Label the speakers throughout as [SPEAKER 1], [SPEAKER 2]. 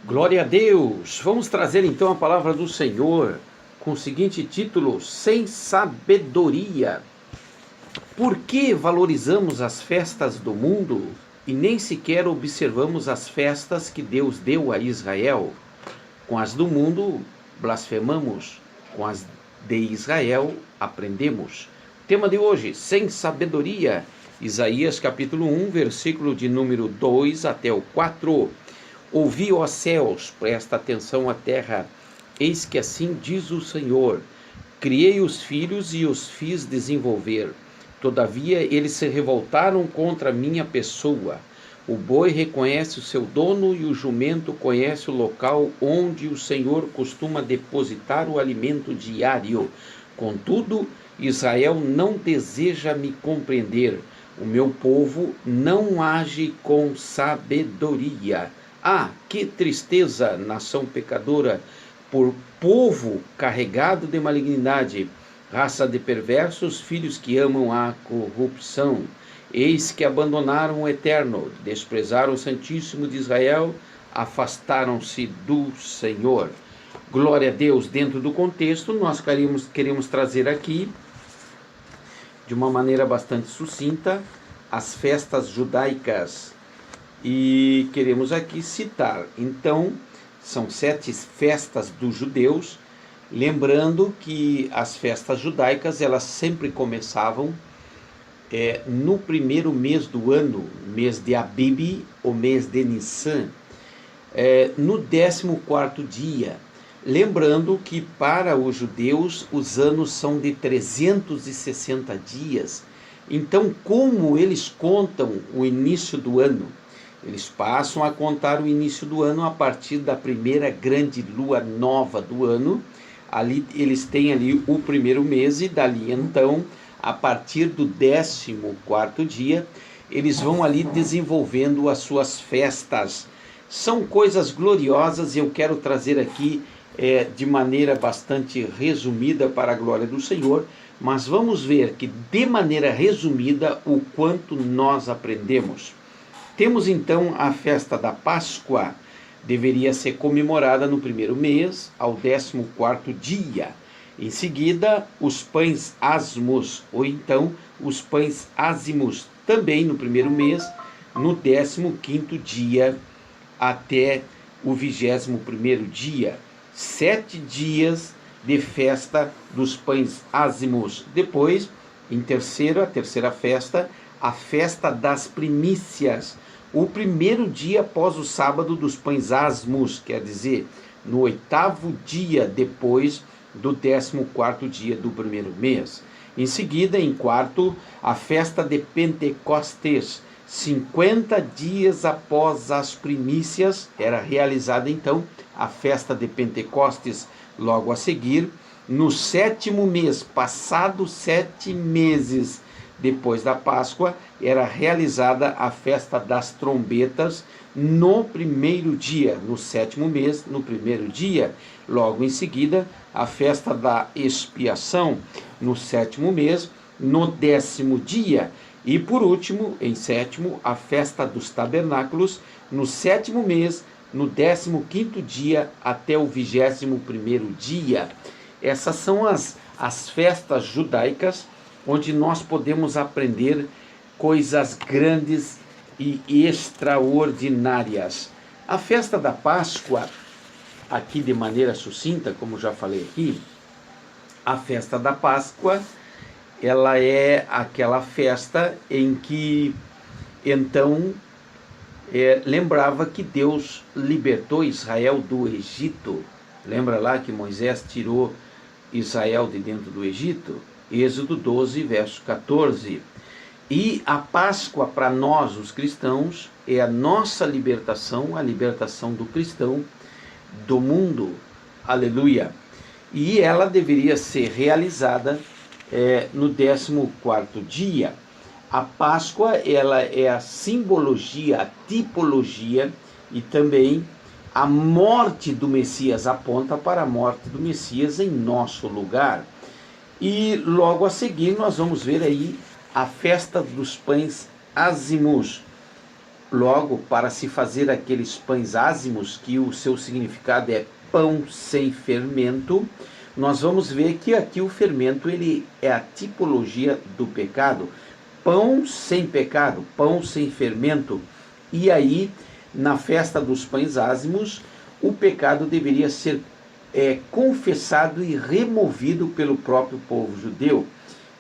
[SPEAKER 1] Glória a Deus! Vamos trazer então a palavra do Senhor com o seguinte título: Sem sabedoria. Por que valorizamos as festas do mundo e nem sequer observamos as festas que Deus deu a Israel? Com as do mundo blasfemamos, com as de Israel aprendemos. Tema de hoje: sem sabedoria. Isaías capítulo 1, versículo de número 2 até o 4. Ouvi, ó céus, presta atenção à terra, eis que assim diz o Senhor: criei os filhos e os fiz desenvolver, todavia eles se revoltaram contra minha pessoa. O boi reconhece o seu dono e o jumento conhece o local onde o Senhor costuma depositar o alimento diário. Contudo, Israel não deseja me compreender, o meu povo não age com sabedoria. Ah, que tristeza, nação pecadora, por povo carregado de malignidade, raça de perversos, filhos que amam a corrupção. Eis que abandonaram o Eterno, desprezaram o Santíssimo de Israel, afastaram-se do Senhor. Glória a Deus. Dentro do contexto, nós queremos trazer aqui, de uma maneira bastante sucinta, as festas judaicas. E queremos aqui citar, então, são 7 festas dos judeus, lembrando que as festas judaicas, elas sempre começavam no primeiro mês do ano, mês de Abib, o mês de Nissan, no 14º dia. Lembrando que para os judeus os anos são de 360 dias. Então, como eles contam o início do ano? Eles passam a contar o início do ano a partir da primeira grande lua nova do ano. Ali eles têm ali o primeiro mês e dali então, a partir do 14º dia, eles vão ali desenvolvendo as suas festas. São coisas gloriosas e eu quero trazer aqui de maneira bastante resumida para a glória do Senhor, mas vamos ver que de maneira resumida o quanto nós aprendemos. Temos então a festa da Páscoa, deveria ser comemorada no primeiro mês, ao 14º dia. Em seguida, os pães asmos, ou então os pães ázimos, também no primeiro mês, no 15º dia até o 21º dia. 7 dias de festa dos pães ázimos. Depois, a terceira festa, a festa das primícias. O primeiro dia após o sábado dos pães asmos, quer dizer, no 8º dia depois do 14º dia do primeiro mês. Em seguida, em quarto, a festa de Pentecostes. 50 dias após as primícias, era realizada então a festa de Pentecostes. Logo a seguir, no 7º mês, passados 7 meses depois da Páscoa, era realizada a festa das trombetas no primeiro dia, no 7º mês, no primeiro dia. Logo em seguida, a festa da expiação, no 7º mês, no 10º dia. E por último, em 7º, a festa dos tabernáculos, no 7º mês, no 15º dia até o 21º dia. Essas são as festas judaicas, onde nós podemos aprender coisas grandes e extraordinárias. A festa da Páscoa, aqui de maneira sucinta, como já falei aqui, a festa da Páscoa, ela é aquela festa em que, então, lembrava que Deus libertou Israel do Egito. Lembra lá que Moisés tirou Israel de dentro do Egito? Êxodo 12, verso 14. E a Páscoa para nós, os cristãos, é a nossa libertação, a libertação do cristão do mundo. Aleluia! E ela deveria ser realizada no 14º dia. A Páscoa, ela é a simbologia, a tipologia e também a morte do Messias, aponta para a morte do Messias em nosso lugar. E logo a seguir nós vamos ver aí a festa dos pães ázimos. Logo, para se fazer aqueles pães ázimos, que o seu significado é pão sem fermento, nós vamos ver que aqui o fermento ele é a tipologia do pecado. Pão sem pecado, pão sem fermento. E aí, na festa dos pães ázimos, o pecado deveria ser confessado e removido pelo próprio povo judeu.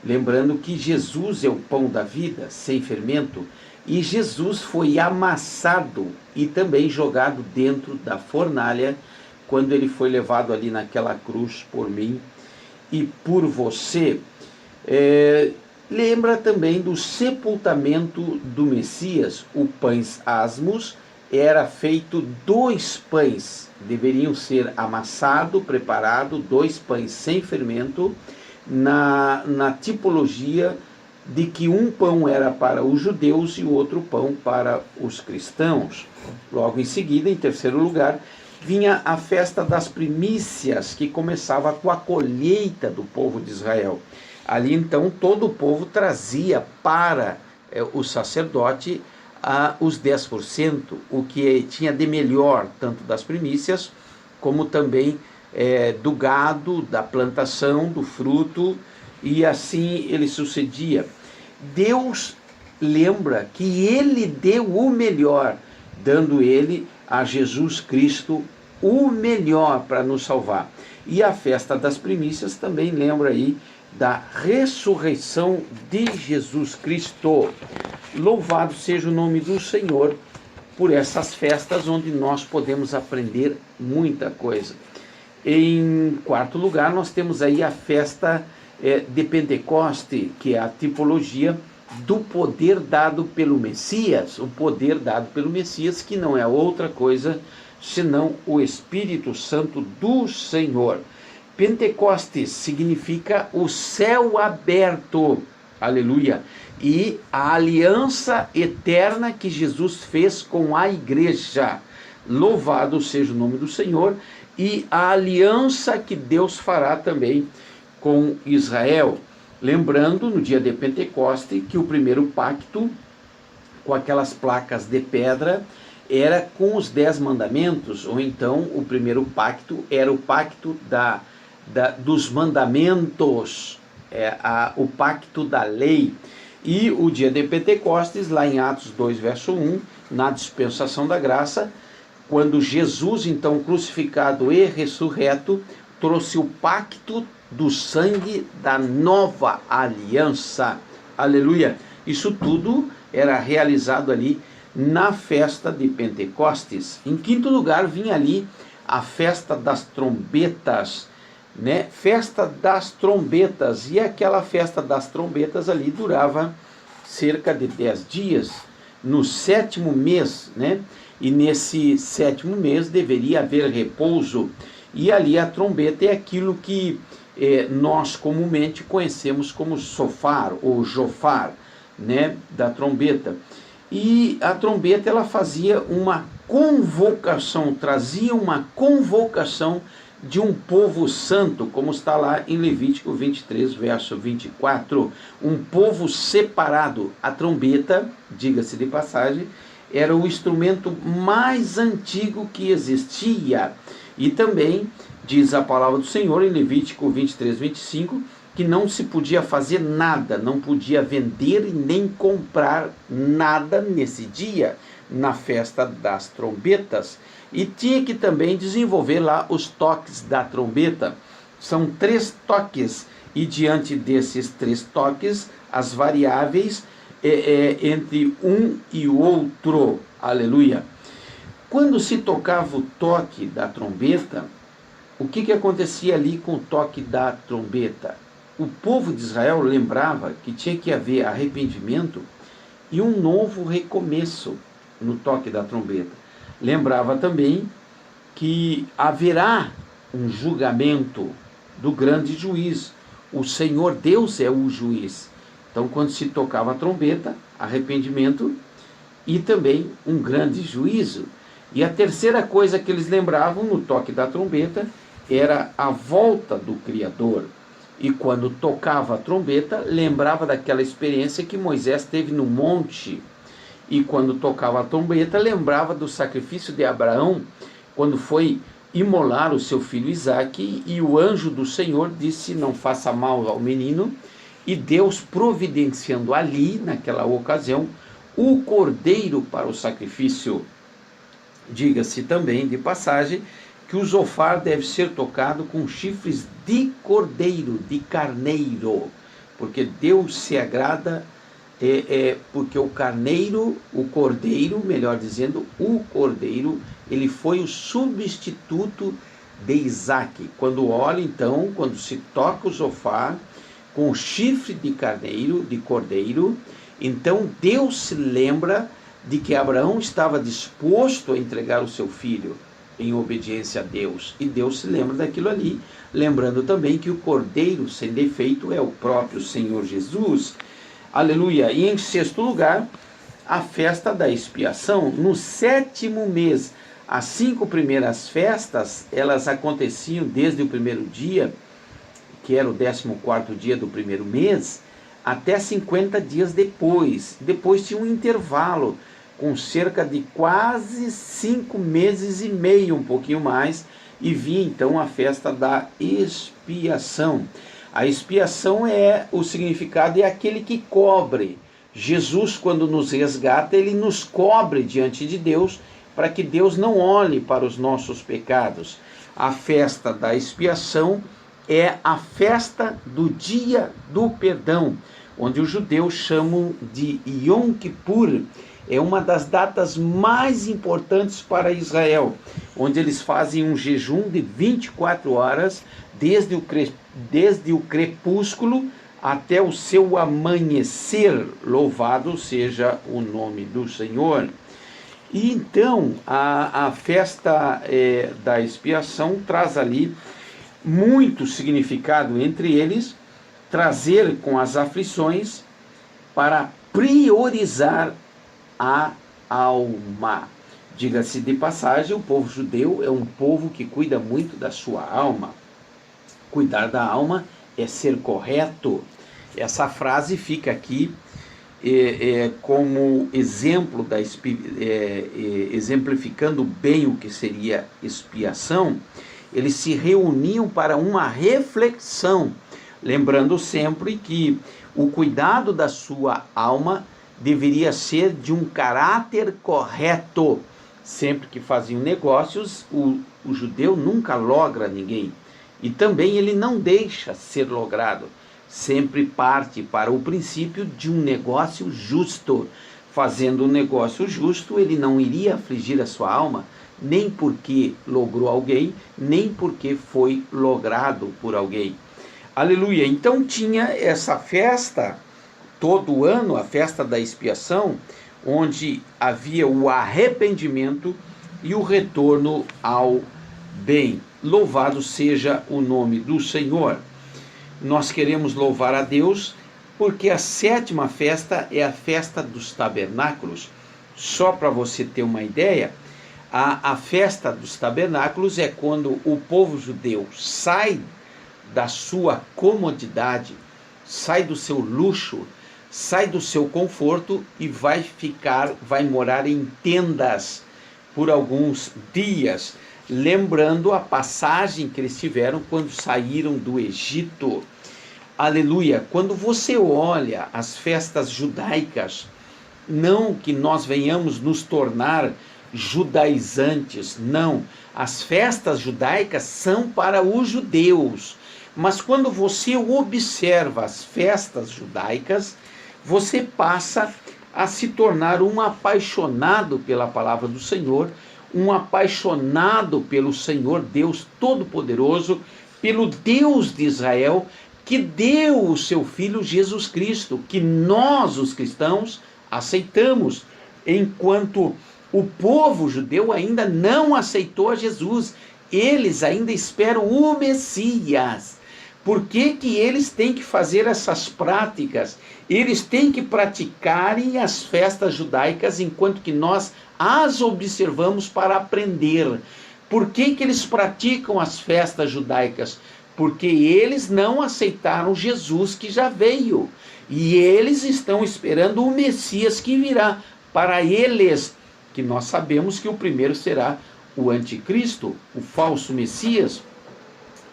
[SPEAKER 1] Lembrando que Jesus é o pão da vida, sem fermento, e Jesus foi amassado e também jogado dentro da fornalha, quando ele foi levado ali naquela cruz por mim e por você. Lembra também do sepultamento do Messias. O pães asmos era feito 2 pães, deveriam ser amassado, preparado, 2 pães sem fermento, na tipologia de que um pão era para os judeus e o outro pão para os cristãos. Logo em seguida, em terceiro lugar, vinha a festa das primícias, que começava com a colheita do povo de Israel. Ali então todo o povo trazia para o sacerdote os 10%, o que tinha de melhor, tanto das primícias, como também do gado, da plantação, do fruto, e assim ele sucedia. Deus lembra que ele deu o melhor, dando ele a Jesus Cristo o melhor para nos salvar. E a festa das primícias também lembra aí da ressurreição de Jesus Cristo. Louvado seja o nome do Senhor por essas festas, onde nós podemos aprender muita coisa. Em quarto lugar, nós temos aí a festa de Pentecoste, que é a tipologia do poder dado pelo Messias, o poder dado pelo Messias, que não é outra coisa senão o Espírito Santo do Senhor. Pentecostes significa o céu aberto, aleluia, e a aliança eterna que Jesus fez com a igreja. Louvado seja o nome do Senhor, e a aliança que Deus fará também com Israel. Lembrando, no dia de Pentecoste, que o primeiro pacto, com aquelas placas de pedra, era com os 10 mandamentos, ou então o primeiro pacto era o pacto dos mandamentos, o pacto da lei. E o dia de Pentecostes, lá em Atos 2, verso 1, na dispensação da graça, quando Jesus, então crucificado e ressurreto, trouxe o pacto do sangue da nova aliança. Aleluia! Isso tudo era realizado ali na festa de Pentecostes. Em quinto lugar, vinha ali a festa das trombetas, né? Festa das trombetas. E aquela festa das trombetas ali durava cerca de 10 dias, no 7º mês, né? E nesse 7º mês deveria haver repouso. E ali a trombeta é aquilo que nós comumente conhecemos como sofar ou jofar, né, da trombeta. E a trombeta ela fazia uma convocação, trazia uma convocação de um povo santo, como está lá em Levítico 23, verso 24, um povo separado. A trombeta, diga-se de passagem, era o instrumento mais antigo que existia. E também diz a palavra do Senhor em Levítico 23, 25, que não se podia fazer nada, não podia vender e nem comprar nada nesse dia, na festa das trombetas. E tinha que também desenvolver lá os toques da trombeta. São 3 toques, e diante desses 3 toques, as variáveis entre um e o outro. Aleluia! Quando se tocava o toque da trombeta, o que acontecia ali com o toque da trombeta? O povo de Israel lembrava que tinha que haver arrependimento e um novo recomeço no toque da trombeta. Lembrava também que haverá um julgamento do grande juiz. O Senhor Deus é o juiz. Então, quando se tocava a trombeta, arrependimento e também um grande juízo. E a terceira coisa que eles lembravam no toque da trombeta era a volta do Criador. E quando tocava a trombeta, lembrava daquela experiência que Moisés teve no monte. e quando tocava a trombeta, lembrava do sacrifício de Abraão, quando foi imolar o seu filho Isaque, e o anjo do Senhor disse: não faça mal ao menino, e Deus providenciando ali, naquela ocasião, o cordeiro para o sacrifício. Diga-se também, de passagem, que o zofar deve ser tocado com chifres de cordeiro, de carneiro, porque Deus se agrada, porque o cordeiro, melhor dizendo, o cordeiro, ele foi o substituto de Isaque. Quando olha, então, quando se toca o zofar com chifre de carneiro, de cordeiro, então Deus se lembra de que Abraão estava disposto a entregar o seu filho em obediência a Deus, e Deus se lembra daquilo ali, lembrando também que o cordeiro sem defeito é o próprio Senhor Jesus. Aleluia. E em sexto lugar, a festa da expiação, no 7º mês. As 5 primeiras festas, elas aconteciam desde o primeiro dia, que era o 14º dia do primeiro mês, até 50 dias depois. Depois tinha um intervalo, com cerca de quase 5 meses e meio, um pouquinho mais, e vinha então a festa da expiação. A expiação o significado é aquele que cobre. Jesus, quando nos resgata, ele nos cobre diante de Deus, para que Deus não olhe para os nossos pecados. A festa da expiação é a festa do dia do perdão, onde os judeus chamam de Yom Kippur. É uma das datas mais importantes para Israel, onde eles fazem um jejum de 24 horas, desde o crepúsculo até o seu amanhecer. Louvado seja o nome do Senhor. E então a festa da expiação traz ali muito significado, entre eles, trazer com as aflições para priorizar a alma. Diga-se de passagem, o povo judeu é um povo que cuida muito da sua alma. Cuidar da alma é ser correto. Essa frase fica aqui como exemplo, exemplificando bem o que seria expiação. Eles se reuniam para uma reflexão, lembrando sempre que o cuidado da sua alma deveria ser de um caráter correto. Sempre que faziam negócios, o judeu nunca logra ninguém, e também ele não deixa ser logrado. Sempre parte para o princípio de um negócio justo. Fazendo um negócio justo, ele não iria afligir a sua alma, nem porque logrou alguém, nem porque foi logrado por alguém. Aleluia. Então tinha essa festa todo ano, a festa da expiação, onde havia o arrependimento e o retorno ao bem. Louvado seja o nome do Senhor. Nós queremos louvar a Deus porque a 7ª festa é a festa dos tabernáculos. Só para você ter uma ideia, a festa dos tabernáculos é quando o povo judeu sai da sua comodidade, sai do seu luxo, sai do seu conforto e vai morar em tendas por alguns dias, lembrando a passagem que eles tiveram quando saíram do Egito. Aleluia! Quando você olha as festas judaicas, não que nós venhamos nos tornar judaizantes, não. As festas judaicas são para os judeus, mas quando você observa as festas judaicas, você passa a se tornar um apaixonado pela palavra do Senhor, um apaixonado pelo Senhor Deus Todo-Poderoso, pelo Deus de Israel, que deu o seu Filho Jesus Cristo, que nós, os cristãos, aceitamos, enquanto o povo judeu ainda não aceitou a Jesus. Eles ainda esperam o Messias. Por que que eles têm que fazer essas práticas? Eles têm que praticarem as festas judaicas enquanto que nós as observamos para aprender. Por que que eles praticam as festas judaicas? Porque eles não aceitaram Jesus que já veio. E eles estão esperando o Messias que virá. para eles, que nós sabemos que o primeiro será o anticristo, o falso Messias,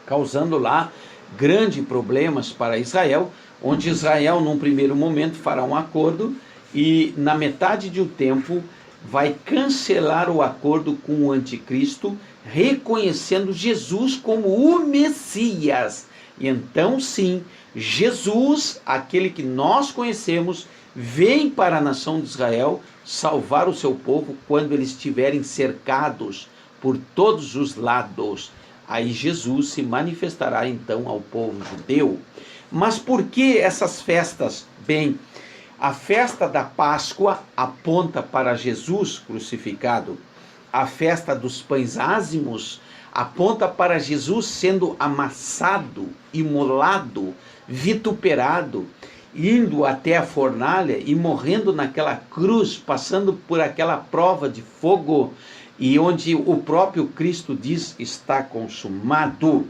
[SPEAKER 1] causando lá grandes problemas para Israel, onde Israel, num primeiro momento, fará um acordo e, na metade do tempo, vai cancelar o acordo com o anticristo, reconhecendo Jesus como o Messias. E então, sim, Jesus, aquele que nós conhecemos, vem para a nação de Israel salvar o seu povo quando eles estiverem cercados por todos os lados. Aí Jesus se manifestará então ao povo judeu. Mas por que essas festas? Bem, a festa da Páscoa aponta para Jesus crucificado. A festa dos pães ázimos aponta para Jesus sendo amassado, imolado, vituperado, indo até a fornalha e morrendo naquela cruz, passando por aquela prova de fogo, e onde o próprio Cristo diz: está consumado.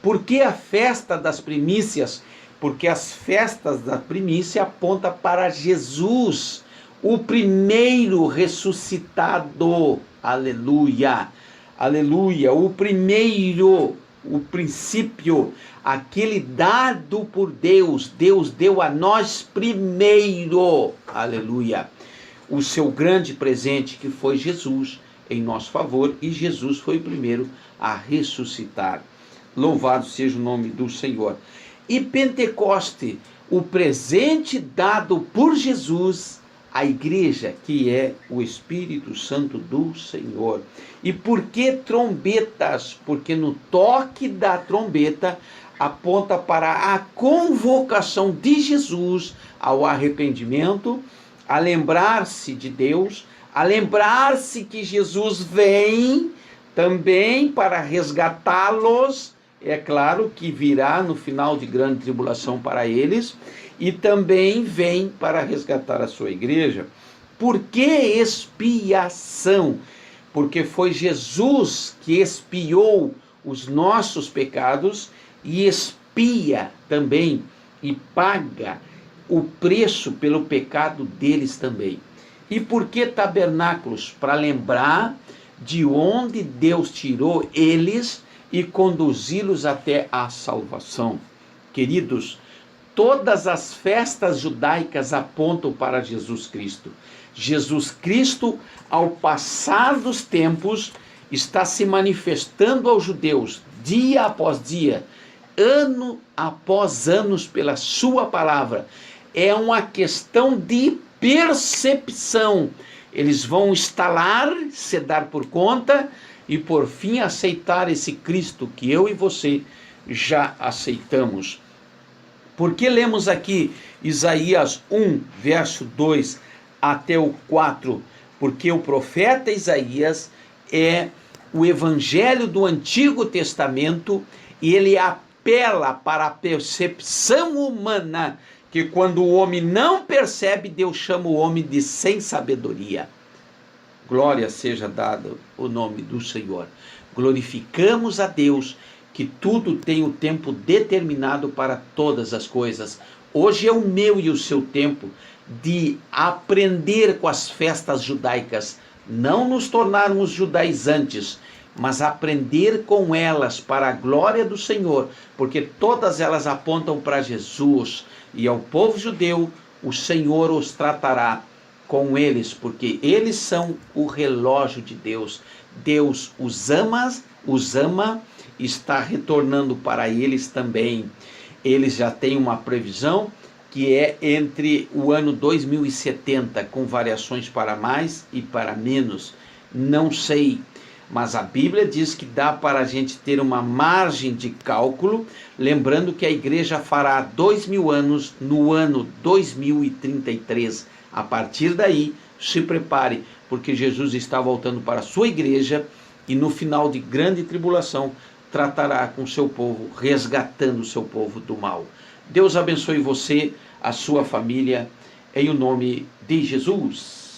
[SPEAKER 1] Por que a festa das primícias? Porque as festas da primícia apontam para Jesus, o primeiro ressuscitado. Aleluia, aleluia, o primeiro, o princípio, aquele dado por Deus. Deus deu a nós primeiro, aleluia, o seu grande presente, que foi Jesus em nosso favor, e Jesus foi o primeiro a ressuscitar. Louvado seja o nome do Senhor. E Pentecoste, o presente dado por Jesus à igreja, que é o Espírito Santo do Senhor. E por que trombetas? Porque no toque da trombeta aponta para a convocação de Jesus ao arrependimento, a lembrar-se de Deus, a lembrar-se que Jesus vem também para resgatá-los. É claro que virá no final de grande tribulação para eles, e também vem para resgatar a sua igreja. Por que expiação? Porque foi Jesus que expiou os nossos pecados e expia também e paga o preço pelo pecado deles também. E por que tabernáculos? Para lembrar de onde Deus tirou eles e conduzi-los até a salvação. Queridos, todas as festas judaicas apontam para Jesus Cristo. Jesus Cristo, ao passar dos tempos, está se manifestando aos judeus, dia após dia, ano após ano, pela sua palavra. É uma questão de percepção. Eles vão instalar, se dar por conta e por fim aceitar esse Cristo que eu e você já aceitamos. Por que lemos aqui Isaías 1, verso 2 até o 4? Porque o profeta Isaías é o evangelho do Antigo Testamento e ele apela para a percepção humana, que quando o homem não percebe, Deus chama o homem de sem sabedoria. Glória seja dado o nome do Senhor. Glorificamos a Deus, que tudo tem o tempo determinado para todas as coisas. Hoje é o meu e o seu tempo de aprender com as festas judaicas, não nos tornarmos judaizantes, mas aprender com elas para a glória do Senhor, porque todas elas apontam para Jesus. E ao povo judeu, o Senhor os tratará com eles, porque eles são o relógio de Deus. Deus os ama, está retornando para eles também. Eles já têm uma previsão que é entre o ano 2070, com variações para mais e para menos. Não sei, mas a Bíblia diz que dá para a gente ter uma margem de cálculo, lembrando que a igreja fará 2000 anos no ano 2033. A partir daí, se prepare, porque Jesus está voltando para a sua igreja e no final de grande tribulação tratará com o seu povo, resgatando o seu povo do mal. Deus abençoe você, a sua família, em o nome de Jesus.